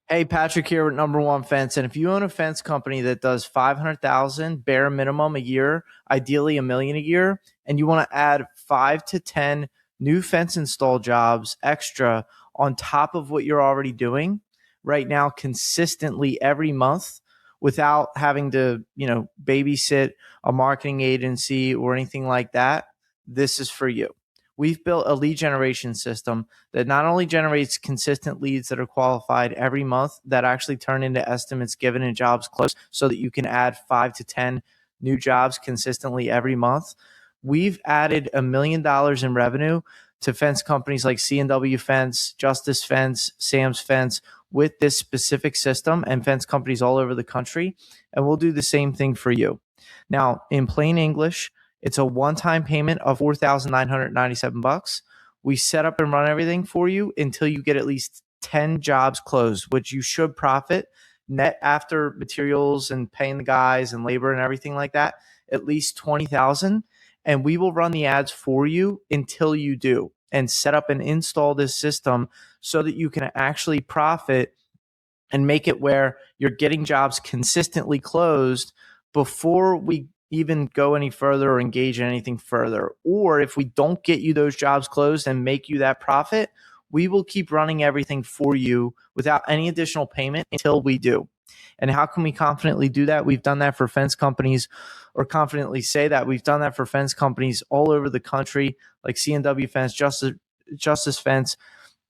Hey, Patrick here with Number One Fence. And if you own a fence company that does 500,000 bare minimum a year, ideally a million a year, and you want to add 5 to 10 new fence install jobs extra on top of what you're already doing right now consistently every month without having to, babysit a marketing agency or anything like that, this is for you. We've built a lead generation system that not only generates consistent leads that are qualified every month that actually turn into estimates given and jobs closed so that you can add 5 to 10 new jobs consistently every month. We've added $1 million in revenue to fence companies like C&W Fence, Justice Fence, Sam's Fence with this specific system, and fence companies all over the country. And we'll do the same thing for you. Now, in plain English, it's a one-time payment of $4,997. We set up and run everything for you until you get at least 10 jobs closed, which you should profit net after materials and paying the guys and labor and everything like that, at least 20,000. And we will run the ads for you until you do and set up and install this system so that you can actually profit and make it where you're getting jobs consistently closed before we even go any further or engage in anything further. Or if we don't get you those jobs closed and make you that profit, we will keep running everything for you without any additional payment until we do. And how can we confidently do that? We've done that for fence companies, or confidently say that we've done that for fence companies all over the country, like C&W Fence, Justice Fence,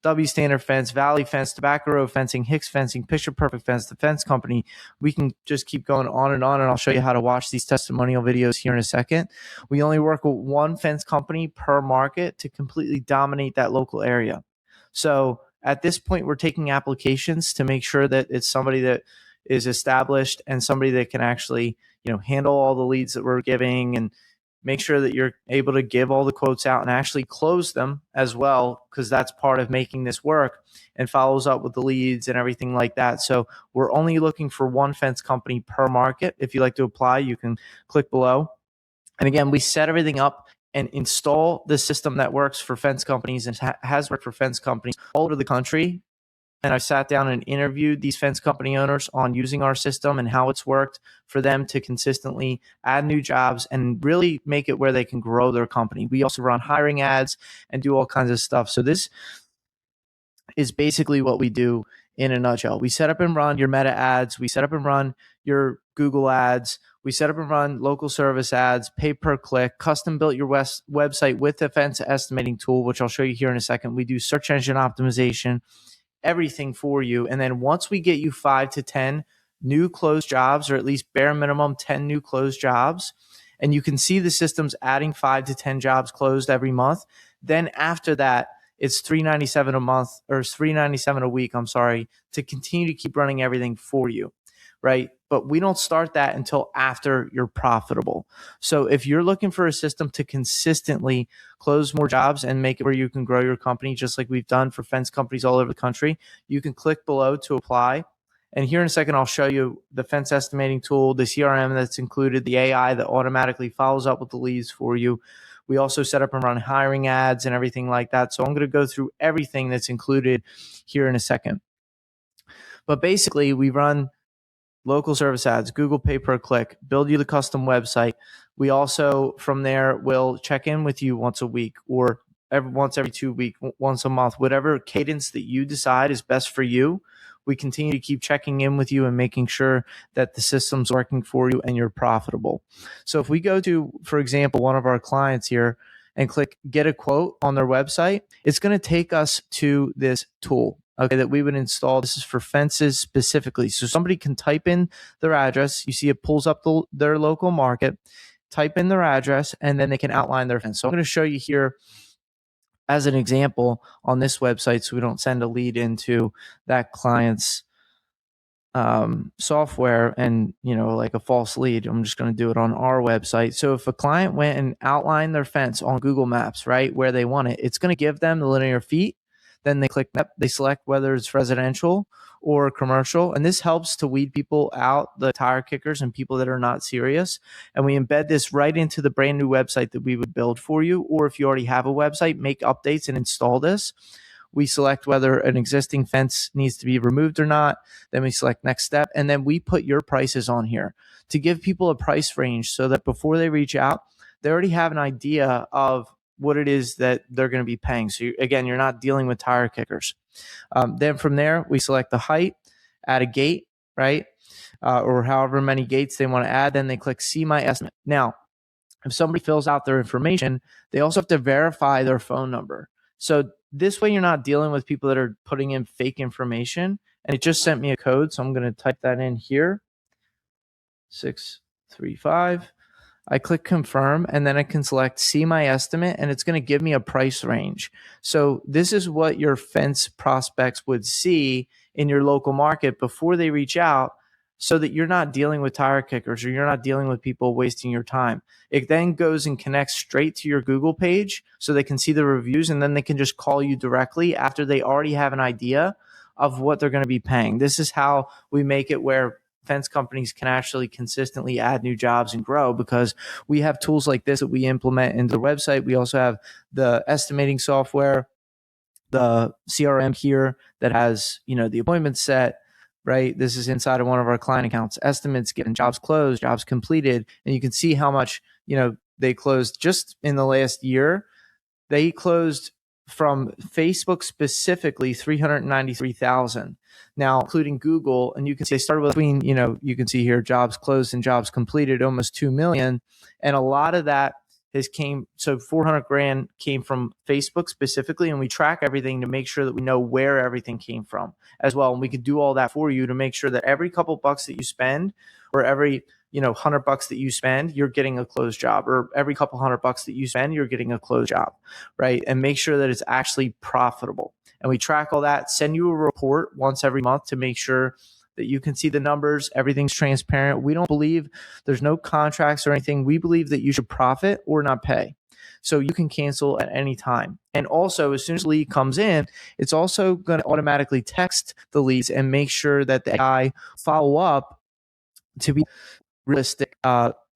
W Standard Fence, Valley Fence, Tobacco Road Fencing, Hicks Fencing, Picture Perfect Fence, the Fence Company. We can just keep going on, and I'll show you how to watch these testimonial videos here in a second. We only work with one fence company per market to completely dominate that local area. So at this point, we're taking applications to make sure that it's somebody that is established and somebody that can actually, handle all the leads that we're giving and make sure that you're able to give all the quotes out and actually close them as well, because that's part of making this work, and follows up with the leads and everything like that. So we're only looking for one fence company per market. If you'd like to apply, you can click below. And again, we set everything up and install the system that works for fence companies and has worked for fence companies all over the country. And I sat down and interviewed these fence company owners on using our system and how it's worked for them to consistently add new jobs and really make it where they can grow their company. We also run hiring ads and do all kinds of stuff. So this is basically what we do in a nutshell. We set up and run your Meta ads. We set up and run your Google ads. We set up and run local service ads, pay per click, custom built your website with the fence estimating tool, which I'll show you here in a second. We do search engine optimization, everything for you. And then once we get you 5 to 10 new closed jobs, or at least bare minimum 10 new closed jobs, and you can see the system's adding 5 to 10 jobs closed every month, then after that, it's $397 a month, or $397 a week, to continue to keep running everything for you, right? But we don't start that until after you're profitable. So if you're looking for a system to consistently close more jobs and make it where you can grow your company, just like we've done for fence companies all over the country, you can click below to apply. And here in a second, I'll show you the fence estimating tool, the CRM that's included, the AI that automatically follows up with the leads for you. We also set up and run hiring ads and everything like that. So I'm going to go through everything that's included here in a second. But basically, we run local service ads, Google pay per click, build you the custom website. We also, from there, will check in with you once a week, or once every 2 weeks, once a month, whatever cadence that you decide is best for you. We continue to keep checking in with you and making sure that the system's working for you and you're profitable. So if we go to, for example, one of our clients here and click get a quote on their website, it's going to take us to this tool, okay, that we would install. This is for fences specifically. So somebody can type in their address. You see it pulls up their local market, type in their address, and then they can outline their fence. So I'm going to show you here as an example on this website, so we don't send a lead into that client's software and, like a false lead. I'm just going to do it on our website. So if a client went and outlined their fence on Google Maps, right, where they want it, it's going to give them the linear feet. Then they click that, they select whether it's residential or commercial. And this helps to weed people out, the tire kickers and people that are not serious. And we embed this right into the brand new website that we would build for you. Or if you already have a website, make updates and install this. We select whether an existing fence needs to be removed or not. Then we select next step. And then we put your prices on here to give people a price range so that before they reach out, they already have an idea of what it is that they're going to be paying. So again, you're not dealing with tire kickers. Then from there, we select the height, add a gate, right? Or however many gates they want to add. Then they click see my estimate. Now, if somebody fills out their information, they also have to verify their phone number. So this way you're not dealing with people that are putting in fake information. And it just sent me a code. So I'm going to type that in here. 635. I click confirm, and then I can select see my estimate, and it's going to give me a price range. So this is what your fence prospects would see in your local market before they reach out, so that you're not dealing with tire kickers or you're not dealing with people wasting your time. It then goes and connects straight to your Google page so they can see the reviews, and then they can just call you directly after they already have an idea of what they're going to be paying. This is how we make it where fence companies can actually consistently add new jobs and grow, because we have tools like this that we implement into the website. We also have the estimating software, the CRM here that has, the appointment set, right? This is inside of one of our client accounts, estimates given, jobs closed, jobs completed. And you can see how much, they closed just in the last year. They closed from Facebook specifically 393,000. Now, including Google, and you can see they started with between, you can see here jobs closed and jobs completed, almost 2 million. And a lot of that so 400 grand came from Facebook specifically, and we track everything to make sure that we know where everything came from as well. And we can do all that for you to make sure that every couple bucks that you spend, or every $100 that you spend, you're getting a closed job, or every couple $100 that you spend, you're getting a closed job, right? And make sure that it's actually profitable. And we track all that, send you a report once every month to make sure that you can see the numbers. Everything's transparent. We don't believe there's no contracts or anything. We believe that you should profit or not pay. So you can cancel at any time. And also, as soon as the lead comes in, it's also going to automatically text the leads and make sure that the AI follow up to be realistic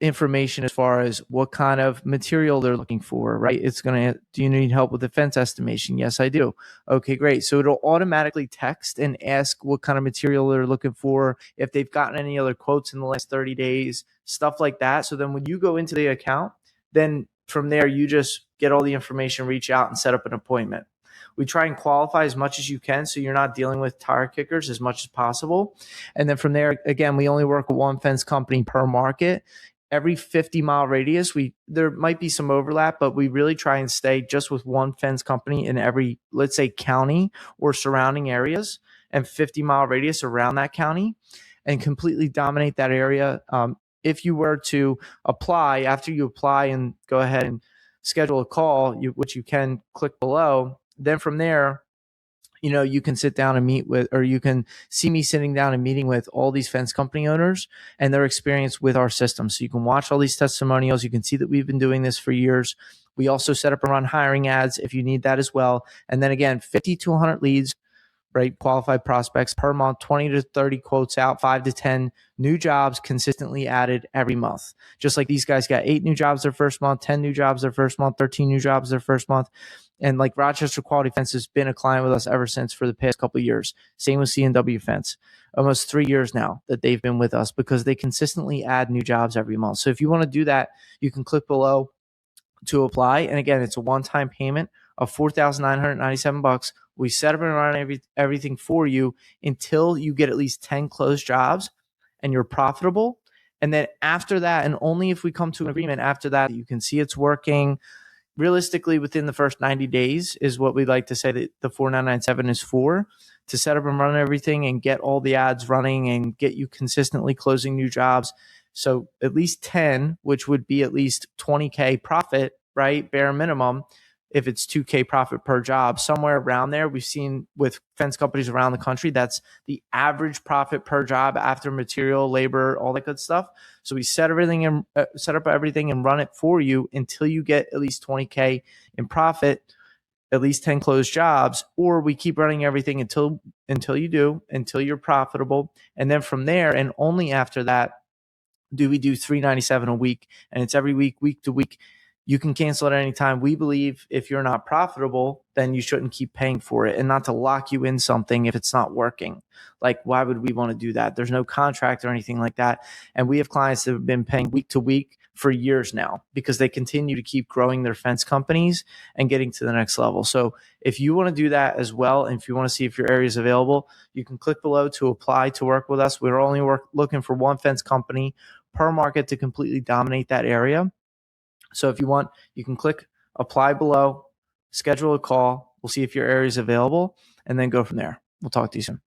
information as far as what kind of material they're looking for, right? It's going to, do you need help with the fence estimation? Yes, I do. Okay, great. So it'll automatically text and ask what kind of material they're looking for, if they've gotten any other quotes in the last 30 days, stuff like that. So then when you go into the account, then from there, you just get all the information, reach out and set up an appointment. We try and qualify as much as you can so you're not dealing with tire kickers as much as possible. And then from there, again, we only work with one fence company per market. Every 50-mile radius, there might be some overlap, but we really try and stay just with one fence company in every, let's say, county or surrounding areas, and 50-mile radius around that county, and completely dominate that area. If you were to apply, after you apply and go ahead and schedule a call, which you can click below, then from there, you can sit down and meet with, or you can see me sitting down and meeting with all these fence company owners and their experience with our system. So you can watch all these testimonials. You can see that we've been doing this for years. We also set up and run hiring ads if you need that as well. And then again, 50 to 100 leads, right? Qualified prospects per month, 20 to 30 quotes out, 5 to 10 new jobs consistently added every month. Just like these guys got 8 new jobs their first month, 10 new jobs their first month, 13 new jobs their first month. And like Rochester Quality Fence has been a client with us ever since for the past couple of years. Same with C&W Fence. Almost 3 years now that they've been with us, because they consistently add new jobs every month. So if you want to do that, you can click below to apply. And again, it's a one-time payment of $4,997. We set up and run everything for you until you get at least 10 closed jobs and you're profitable. And then after that, and only if we come to an agreement after that, you can see it's working. Realistically, within the first 90 days is what we like to say that the 4997 is for, to set up and run everything and get all the ads running and get you consistently closing new jobs. So at least 10, which would be at least 20K profit, right? Bare minimum. If it's 2K profit per job, somewhere around there. We've seen with fence companies around the country, that's the average profit per job after material, labor, all that good stuff. So we set up everything and run it for you until you get at least 20K in profit, at least 10 closed jobs, or we keep running everything until you're profitable. And then from there, and only after that, do we do $397 a week. And it's every week, week to week. You can cancel at any time. We believe if you're not profitable, then you shouldn't keep paying for it, and not to lock you in something if it's not working. Like, why would we want to do that? There's no contract or anything like that. And we have clients that have been paying week to week for years now because they continue to keep growing their fence companies and getting to the next level. So if you want to do that as well, and if you want to see if your area is available, you can click below to apply to work with us. We're only looking for one fence company per market to completely dominate that area. So if you want, you can click apply below, schedule a call. We'll see if your area is available, and then go from there. We'll talk to you soon.